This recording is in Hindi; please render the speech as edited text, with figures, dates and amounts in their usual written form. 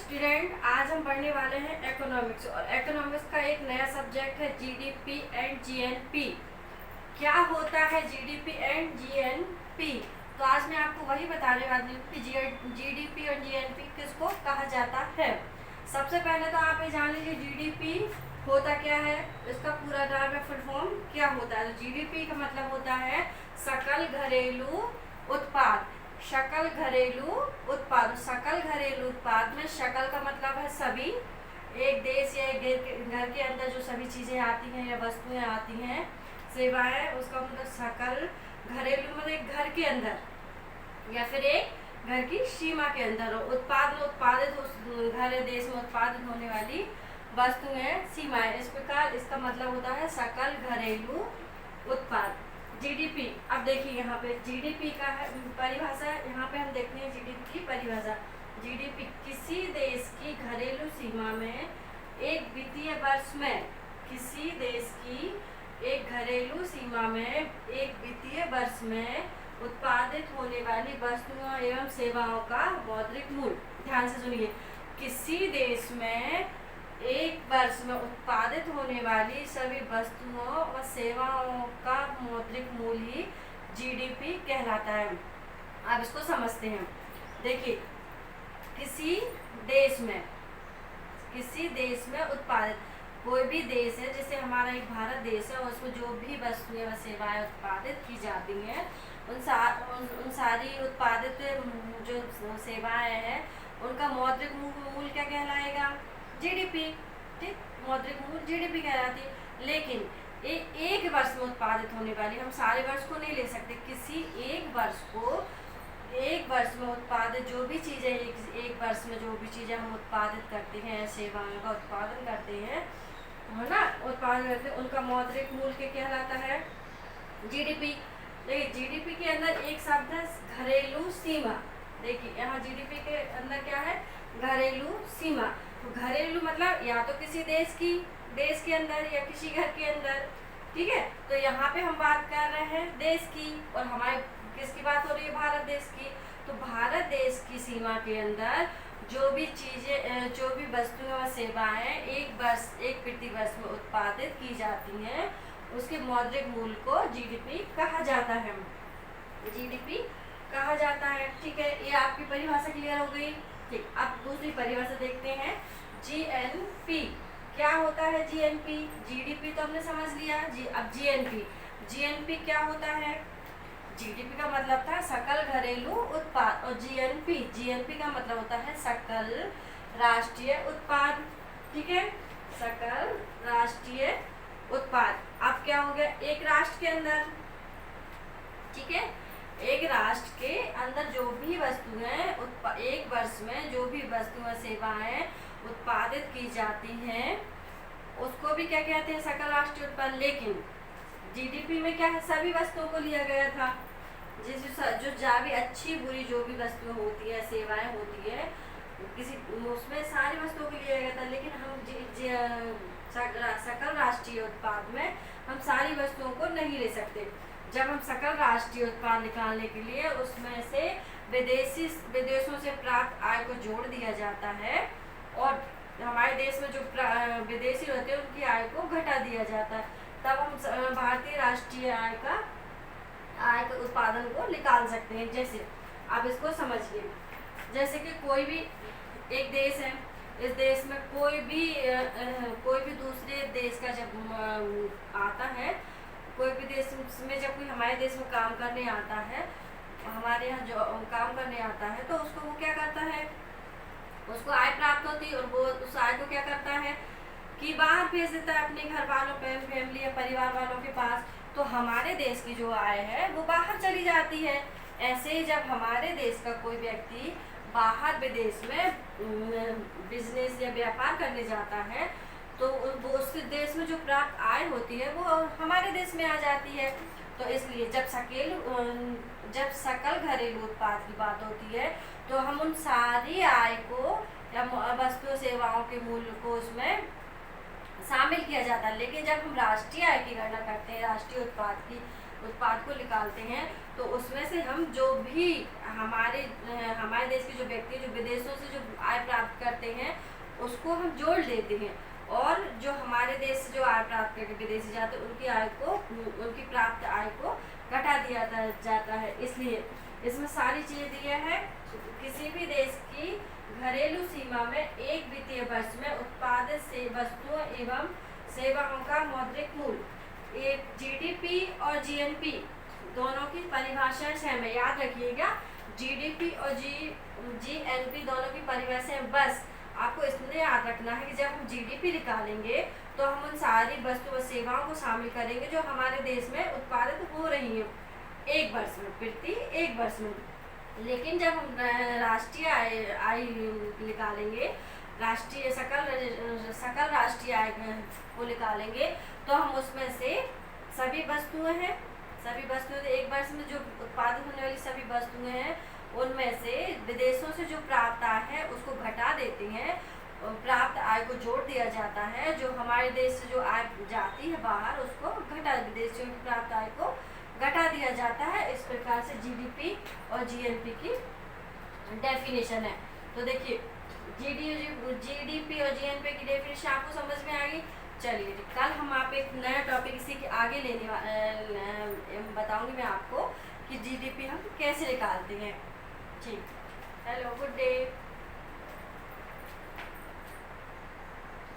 स्टूडेंट, आज हम पढ़ने वाले हैं इकोनॉमिक्स। और इकोनॉमिक्स का एक नया सब्जेक्ट है जीडीपी एंड जीएनपी। क्या होता है जीडीपी एंड जीएनपी? तो आज मैं आपको वही बताने वाली हूँ कि जीडीपी और जीएनपी किसको कहा जाता है। सबसे पहले तो आप ये जान लीजिए जीडीपी होता क्या है, इसका पूरा नाम है, फुल फॉर्म क्या होता है। तो जीडीपी का मतलब होता है सकल घरेलू उत्पाद। सकल घरेलू उत्पाद, सकल घरेलू उत्पाद में सकल का मतलब है सभी, एक देश या एक घर के अंदर जो सभी चीजें आती हैं या वस्तुएं आती हैं, सेवाएं, उसका मतलब सकल घरेलू मतलब एक घर के अंदर या फिर एक घर की सीमा के अंदर हो। उत्पाद में उत्पादित घर या देश में उत्पादित होने वाली वस्तुएं, सीमाएं, इस प्रकार इसका मतलब होता है सकल घरेलू उत्पाद। जीडीपी, अब देखिए यहाँ पे जीडीपी का है परिभाषा, यहाँ पे हम देखते हैं जीडीपी की परिभाषा। जीडीपी किसी देश की घरेलू सीमा में एक वित्तीय वर्ष में, किसी देश की एक घरेलू सीमा में एक वित्तीय वर्ष में उत्पादित होने वाली वस्तुओं एवं सेवाओं का मौद्रिक मूल्य। ध्यान से सुनिए, किसी देश में एक वर्ष में उत्पादित होने वाली सभी वस्तुओं और सेवाओं का मौद्रिक मूल्य ही जीडीपी कहलाता है। अब इसको समझते हैं। देखिए, किसी देश में उत्पादित, कोई भी देश है, जैसे हमारा एक भारत देश है, उसमें जो भी वस्तुएं व सेवाएं उत्पादित की जाती हैं, उन सारी उत्पादित जो सेवाएं हैं उनका मौद्रिक मूल्य क्या कहलाएगा? जीडीपी। ठीक, मौद्रिक मूल्य जीडीपी कहलाती है। लेकिन एक वर्ष में उत्पादित होने वाली, हम सारे वर्ष को नहीं ले सकते, किसी एक वर्ष में उत्पादित जो भी चीजें, एक वर्ष में जो भी चीजें हम उत्पादित करते हैं, सेवाओं का उत्पादन करते हैं, है ना, उत्पादन करते हैं, उनका मौद्रिक मूल्य कहलाता है जीडीपी। देखिए, जीडीपी के अंदर एक शब्द है घरेलू सीमा। देखिए यहाँ जीडीपी के अंदर क्या है? घरेलू सीमा। तो घरेलू मतलब या तो किसी देश के अंदर या किसी घर के अंदर। ठीक है, तो यहाँ पे हम बात कर रहे हैं देश की, और हमारे किसकी बात हो रही है? भारत देश की। तो भारत देश की सीमा के अंदर जो भी चीजें, जो भी वस्तुएं और सेवाएं एक वित्तीय वर्ष में उत्पादित की जाती हैं, उसके मौद्रिक मूल्य को जीडीपी कहा जाता है। जीडीपी कहा जाता है। ठीक है, ये आपकी परिभाषा क्लियर हो गई। ठीक, अब दूसरी परिभाषा देखते हैं, जीएनपी। क्या होता है जीएनपी? जीडीपी तो हमने समझ लिया। अब जीएनपी क्या होता है? जीडीपी का मतलब था सकल घरेलू उत्पाद, और जीएनपी का मतलब होता है सकल राष्ट्रीय उत्पाद। ठीक है, सकल राष्ट्रीय उत्पाद। अब क्या हो गया? एक राष्ट्र के अंदर, ठीक है, एक राष्ट्र के अंदर जो भी वस्तुएं एक वर्ष में जो भी वस्तुएं सेवाएं उत्पादित की जाती हैं, उसको भी क्या कहते हैं? सकल राष्ट्रीय उत्पाद। लेकिन जीडीपी में क्या है? सभी वस्तुओं को लिया गया था, जो भी अच्छी बुरी जो भी वस्तुएं होती है, सेवाएं होती है, उसमें सारी वस्तुओं को लिया गया था। लेकिन हम सकल राष्ट्रीय उत्पाद में हम सारी वस्तुओं को नहीं ले सकते। जब हम सकल राष्ट्रीय उत्पाद निकालने के लिए उसमें से विदेशों से प्राप्त आय को जोड़ दिया जाता है, और हमारे देश में जो विदेशी होते हैं उनकी आय को घटा दिया जाता है, तब हम भारतीय राष्ट्रीय आय के उत्पादन को निकाल सकते हैं। जैसे आप इसको समझिए, जैसे कि कोई भी एक देश है, इस देश में कोई भी दूसरे देश का जब आता है, कोई भी देश में जब कोई हमारे देश में काम करने आता है, हमारे यहाँ जो काम करने आता है, तो उसको वो क्या करता है? उसको आय प्राप्त होती है, और वो उस आय को क्या करता है कि बाहर भेज देता है अपने घर वालों पे, फैमिली या परिवार वालों के पास। तो हमारे देश की जो आय है वो बाहर चली जाती है। ऐसे ही जब हमारे देश का कोई व्यक्ति बाहर विदेश में बिजनेस या व्यापार करने जाता है, तो वो उस देश में जो प्राप्त आय होती है वो हमारे देश में आ जाती है। तो इसलिए जब सकल घरेलू उत्पाद की बात होती है, तो हम उन सारी आय को या वस्तु सेवाओं के मूल्य को उसमें शामिल किया जाता है। लेकिन जब हम राष्ट्रीय आय की गणना करते हैं, राष्ट्रीय उत्पाद की उत्पाद को निकालते हैं, तो उसमें से हम जो भी हमारे देश के जो व्यक्ति जो विदेशों से जो आय प्राप्त करते हैं उसको हम जोड़ लेते हैं, और जो हमारे देश से जो आय प्राप्त करके विदेशी जाते हैं उनकी प्राप्त आय को घटा दिया जाता है। इसलिए इसमें सारी चीजें दिया है। किसी भी देश की घरेलू सीमा में एक वित्तीय वर्ष में उत्पादित से वस्तुओं एवं सेवाओं का मौद्रिक मूल्य, एक जीडीपी और जीएनपी दोनों की परिभाषा है, याद रखिएगा। जीडीपी और जीएनपी दोनों की परिभाषा है। बस आपको इसलिए याद रखना है कि जब हम जीडीपी निकालेंगे तो हम उन सारी वस्तु व सेवाओं को शामिल करेंगे जो हमारे देश में उत्पादित हो रही हैं एक वर्ष में, प्रति एक वर्ष में। लेकिन जब हम राष्ट्रीय आय निकालेंगे, सकल राष्ट्रीय आय को निकालेंगे, तो हम उसमें से सभी वस्तुएं एक वर्ष में जो उत्पादित होने वाली सभी वस्तुएं हैं उनमें से विदेशों से जो प्राप्त आय है उसको घटा देते हैं, प्राप्त आय को जोड़ दिया जाता है। जो हमारे देश से जो आय जाती है बाहर उसको विदेशियों की प्राप्त आय को घटा दिया जाता है। इस प्रकार से जीडीपी और जीएनपी की डेफिनेशन है। तो देखिए जीडीपी और जीएनपी की डेफिनेशन आपको समझ में आ गई। चलिए कल हम आप एक नया टॉपिक इसी के आगे बताऊंगी मैं आपको कि जीडीपी हम कैसे निकालते हैं। ठीक, हेलो, गुड डे।